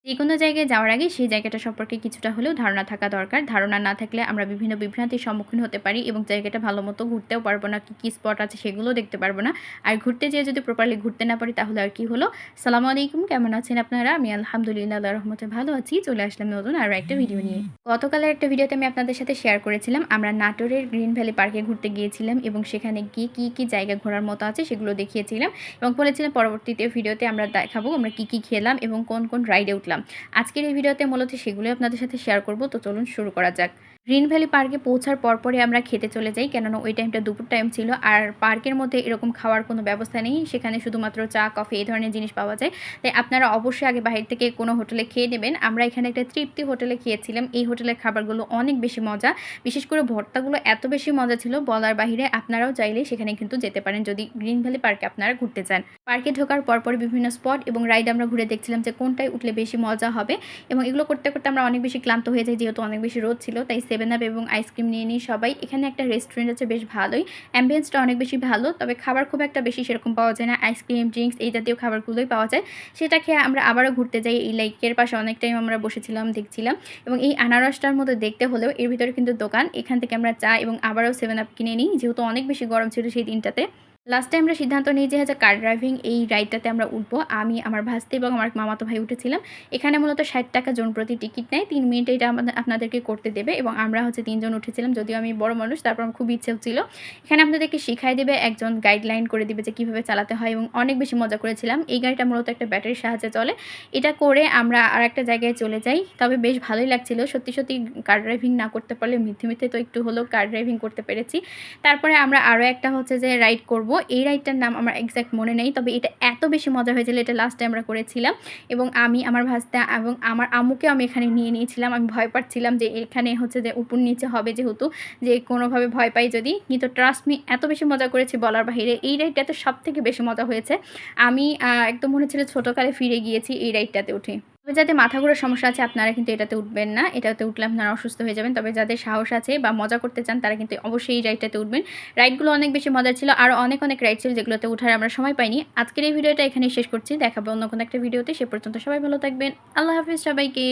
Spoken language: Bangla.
যেকোনো জায়গায় যাওয়ার আগে সেই জায়গাটা সম্পর্কে কিছুটা হলেও ধারণা থাকা দরকার। ধারণা না থাকলে আমরা বিভিন্ন বিভ্রান্তির সম্মুখীন হতে পারি এবং জায়গাটা ভালোমতো ঘুরতেও পারবো না। কি স্পট আছে সেগুলোও দেখতে পারবো না। আর ঘুরতে যেয়ে যদি প্রপারলি ঘুরতে না পারি তাহলে আর কি হলো? আসসালামু আলাইকুম, কেমন আছেন আপনারা? আমি আলহামদুলিল্লাহ আল্লাহর রহমতে ভালো আছি। চলে আসলাম নতুন আরও একটা ভিডিও নিয়ে। গতকালের একটা ভিডিওতে আমি আপনাদের সাথে শেয়ার করেছিলাম আমরা নাটোরের গ্রিন ভ্যালি পার্কে ঘুরতে গিয়েছিলাম এবং সেখানে গিয়ে কী জায়গা ঘোরার মতো আছে সেগুলো দেখিয়েছিলাম এবং বলেছিলাম পরবর্তীতে ভিডিওতে আমরা দেখাবো আমরা কী খেলাম এবং কোন রাইডে উঠলাম। আজকের এই ভিডিওতে মূলত সেগুলোই আপনাদের সাথে শেয়ার করব। তো চলুন শুরু করা যাক। গ্রিন ভ্যালি পার্কে পৌঁছার পরপরই আমরা খেতে চলে যাই, কেননা ওই টাইমটা দুপুর টাইম ছিল আর পার্কের মধ্যে এরকম খাওয়ার কোনো ব্যবস্থা নেই। সেখানে শুধুমাত্র চা, কফি এই ধরনের জিনিস পাওয়া যায়। তাই আপনারা অবশ্যই আগে বাহির থেকে কোনো হোটেলে খেয়ে নেবেন। আমরা এখানে একটা তৃপ্তি হোটেলে খেয়েছিলাম। এই হোটেলের খাবারগুলো অনেক বেশি মজা, বিশেষ করে ভর্তাগুলো এত বেশি মজা ছিল বলার বাহিরে। আপনারাও চাইলে সেখানে কিন্তু যেতে পারেন যদি গ্রিন ভ্যালি পার্কে আপনারা ঘুরতে চান। পার্কে ঢোকার পরপরই বিভিন্ন স্পট এবং রাইড আমরা ঘুরে দেখছিলাম যে কোনটায় উঠলে বেশি মজা হবে এবং এগুলো করতে করতে আমরা অনেক বেশি ক্লান্ত হয়ে যাই যেহেতু অনেক বেশি রোদ ছিল। তাই 7 আপ এবং আইসক্রিম নিয়ে নিই সবাই। এখানে একটা রেস্টুরেন্ট আছে বেশ ভালোই, অ্যাম্বিয়েন্সটা অনেক বেশি ভালো, তবে খাবার খুব একটা বেশি সেরকম পাওয়া যায় না। আইসক্রিম, ড্রিঙ্কস এই জাতীয় খাবারগুলোই পাওয়া যায়। সেটা খেয়ে আমরা আবারও ঘুরতে যাই। এই লেকের পাশে অনেক টাইম আমরা বসেছিলাম, দেখছিলাম এবং এই আনারসটার মধ্যে দেখতে হলেও এর ভিতরে কিন্তু দোকান। এখান থেকে আমরা চা এবং আবারও 7 আপ কিনে নিই যেহেতু অনেক বেশি গরম ছিল সেই দিনটাতে। লাস্টে আমরা সিদ্ধান্ত নিই যে হচ্ছে কার ড্রাইভিং এই রাইডটাতে আমরা উঠবো। আমি, আমার ভাস্তি এবং আমার মামাতো ভাই উঠেছিলাম। এখানে মূলত ৬০ টাকা জন প্রতি টিকিট নেয়। ৩ মিনিটে এটা আপনাদেরকে করতে দেবে এবং আমরা হচ্ছে ৩ জন উঠেছিলাম। যদিও আমি বড় মানুষ, তারপর আমার খুব ইচ্ছেও ছিল। এখানে আপনাদেরকে শিখাই দেবে, একজন গাইডলাইন করে দিবে যে কীভাবে চালাতে হয় এবং অনেক বেশি মজা করেছিলাম। এই গাড়িটা মূলত একটা ব্যাটারির সাহায্যে চলে। এটা করে আমরা আরেকটা জায়গায় চলে যাই। তবে বেশ ভালোই লাগছিল। সত্যি কার ড্রাইভিং না করতে পারলে মিথ্যে তো একটু হলেও কার ড্রাইভিং করতে পেরেছি। তারপরে আমরা আরও একটা হচ্ছে যে রাইড করব। এই রাইডটার নাম আমার এক্সাক্ট মনে নেই, তবে এটা এত বেশি মজা হয়েছিল, এটা লাস্টে আমরা করেছিলাম এবং আমি, আমার ভাস্তা এবং আমার আম্মুকেও আমি এখানে নিয়ে নিয়েছিলাম। আমি ভয় পাচ্ছিলাম যে এখানে হচ্ছে যে উপর নিচে হবে যেহেতু, যে কোনোভাবে ভয় পাই যদি, কিন্তু ট্রাস্ট মি এত বেশি মজা করেছি বলার বাহিরে। এই রাইডটাতে সবথেকে বেশি মজা হয়েছে। আমি একদম মনে হচ্ছিল ছোটোকালে ফিরে গিয়েছি এই রাইডটাতে উঠে। তবে যাদের মাথা ঘোরার সমস্যা আছে আপনারা কিন্তু এটাতে উঠবেন না। এটাতে উঠলে আপনারা অসুস্থ হয়ে যাবেন। তবে যাদের সাহস আছে বা মজা করতে চান তারা কিন্তু অবশ্যই এই রাইডটাতে উঠবেন। রাইডগুলো অনেক বেশি মজার ছিল। আরও অনেক রাইড ছিল যেগুলোতে উঠার আমরা সময় পাইনি। আজকের এই ভিডিওটা এখানেই শেষ করছি। দেখাবো অন্য কোনো একটা ভিডিওতে। সে পর্যন্ত সবাই ভালো থাকবেন। আল্লাহ হাফিজ সবাইকে।